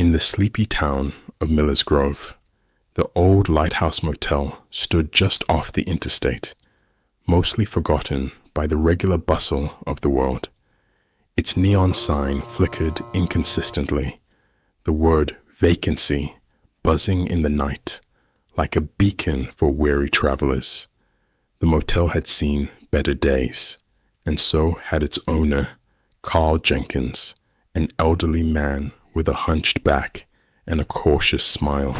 In the sleepy town of Miller's Grove, the old Lighthouse Motel stood just off the interstate, mostly forgotten by the regular bustle of the world. Its neon sign flickered inconsistently, the word vacancy buzzing in the night like a beacon for weary travelers. The motel had seen better days, and so had its owner, Carl Jenkins, an elderly man with a hunched back and a cautious smile.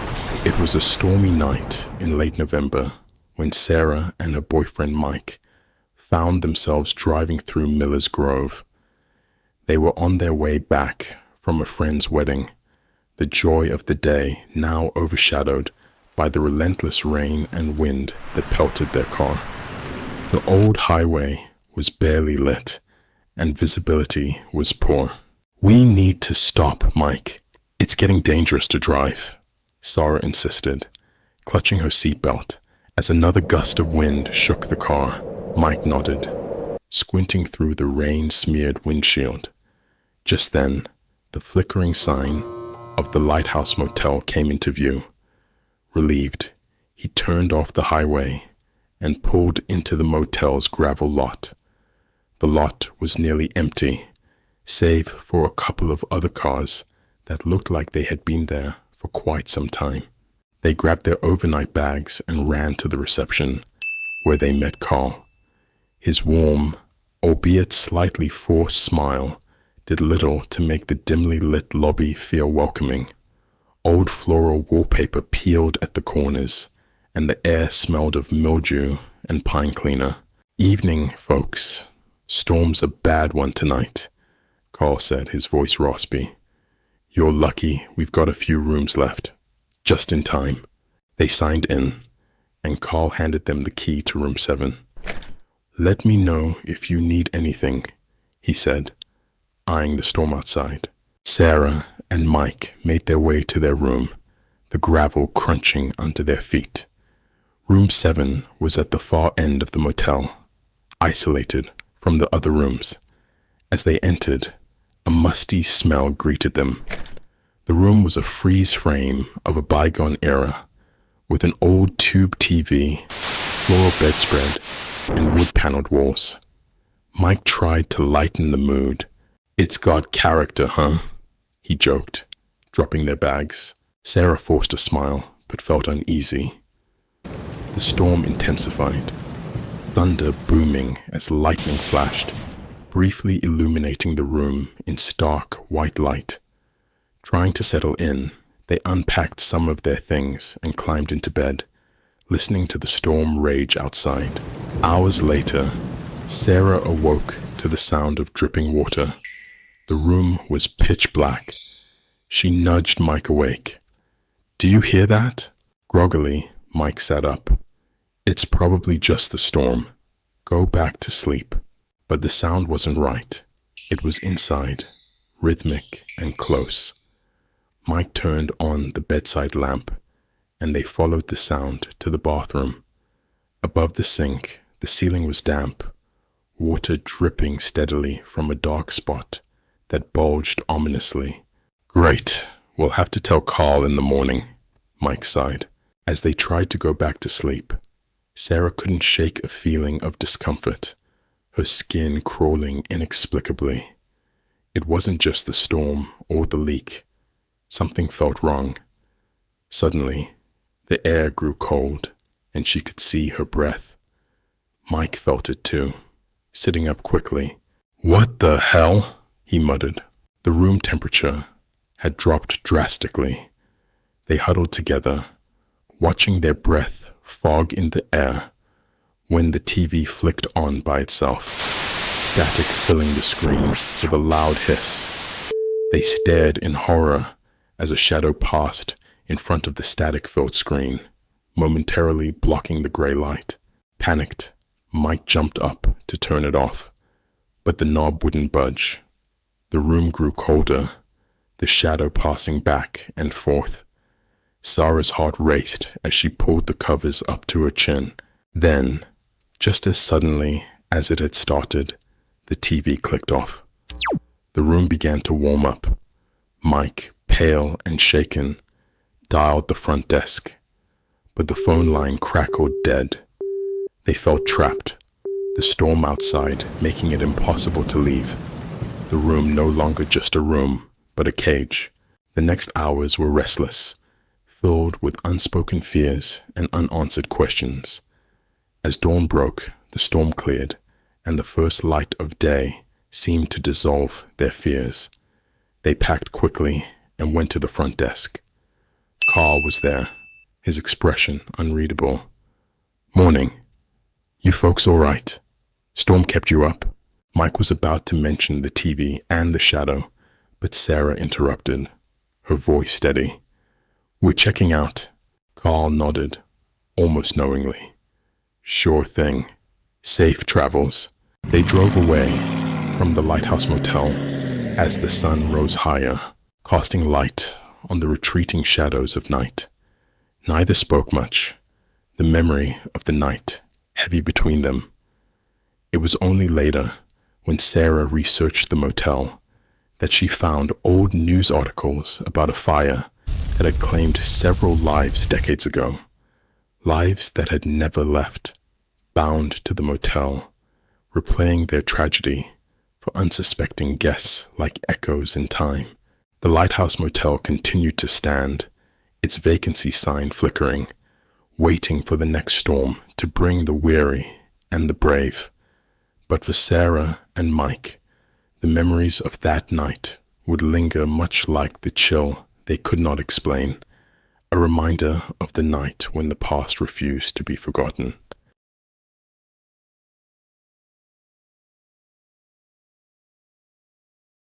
It was a stormy night in late November when Sarah and her boyfriend Mike found themselves driving through Miller's Grove. They were on their way back from a friend's wedding, the joy of the day now overshadowed by the relentless rain and wind that pelted their car. The old highway was barely lit, and visibility was poor. "We need to stop, Mike. It's getting dangerous to drive," Sarah insisted, clutching her seatbelt as another gust of wind shook the car. Mike nodded, squinting through the rain-smeared windshield. Just then, the flickering sign of the Lighthouse Motel came into view. Relieved, he turned off the highway and pulled into the motel's gravel lot. The lot was nearly empty, save for a couple of other cars that looked like they had been there for quite some time. They grabbed their overnight bags and ran to the reception, where they met Carl. His warm, albeit slightly forced smile did little to make the dimly lit lobby feel welcoming. Old floral wallpaper peeled at the corners, and the air smelled of mildew and pine cleaner. "Evening, folks. Storm's a bad one tonight," Carl said, his voice raspy. "You're lucky we've got a few rooms left. Just in time." They signed in, and Carl handed them the key to room 7. "Let me know if you need anything," he said, eyeing the storm outside. Sarah and Mike made their way to their room, the gravel crunching under their feet. Room 7 was at the far end of the motel, isolated from the other rooms. As they entered, a musty smell greeted them. The room was a freeze frame of a bygone era, with an old tube TV, floral bedspread, and wood-paneled walls. Mike tried to lighten the mood. "It's got character, huh?" he joked, dropping their bags. Sarah forced a smile, but felt uneasy. The storm intensified, thunder booming as lightning flashed, briefly illuminating the room in stark white light. Trying to settle in, they unpacked some of their things and climbed into bed, listening to the storm rage outside. Hours later, Sarah awoke to the sound of dripping water. The room was pitch black. She nudged Mike awake. "Do you hear that?" Groggily, Mike sat up. "It's probably just the storm. Go back to sleep." But the sound wasn't right. It was inside, rhythmic and close. Mike turned on the bedside lamp, and they followed the sound to the bathroom. Above the sink, the ceiling was damp, water dripping steadily from a dark spot that bulged ominously. "Great, we'll have to tell Carl in the morning," Mike sighed. As they tried to go back to sleep, Sarah couldn't shake a feeling of discomfort, her skin crawling inexplicably. It wasn't just the storm or the leak. Something felt wrong. Suddenly, the air grew cold, and she could see her breath. Mike felt it too, sitting up quickly. "What the hell?" he muttered. The room temperature had dropped drastically. They huddled together, watching their breath fog in the air when the TV flicked on by itself, static filling the screen with a loud hiss. They stared in horror as a shadow passed in front of the static-filled screen, momentarily blocking the gray light. Panicked, Mike jumped up to turn it off, but the knob wouldn't budge. The room grew colder, the shadow passing back and forth. Sarah's heart raced as she pulled the covers up to her chin. Then, just as suddenly as it had started, the TV clicked off. The room began to warm up. Mike pale and shaken, dialed the front desk, but the phone line crackled dead. They felt trapped, the storm outside making it impossible to leave. The room no longer just a room, but a cage. The next hours were restless, filled with unspoken fears and unanswered questions. As dawn broke, the storm cleared, and the first light of day seemed to dissolve their fears. They packed quickly and went to the front desk. Carl was there, his expression unreadable. "Morning. You folks all right? Storm kept you up?" Mike was about to mention the TV and the shadow, but Sarah interrupted, her voice steady. "We're checking out." Carl nodded, almost knowingly. "Sure thing. Safe travels." They drove away from the Lighthouse Motel as the sun rose higher, casting light on the retreating shadows of night. Neither spoke much, the memory of the night heavy between them. It was only later, when Sarah researched the motel, that she found old news articles about a fire that had claimed several lives decades ago. Lives that had never left, bound to the motel, replaying their tragedy for unsuspecting guests like echoes in time. The Lighthouse Motel continued to stand, its vacancy sign flickering, waiting for the next storm to bring the weary and the brave. But for Sarah and Mike, the memories of that night would linger much like the chill they could not explain, a reminder of the night when the past refused to be forgotten.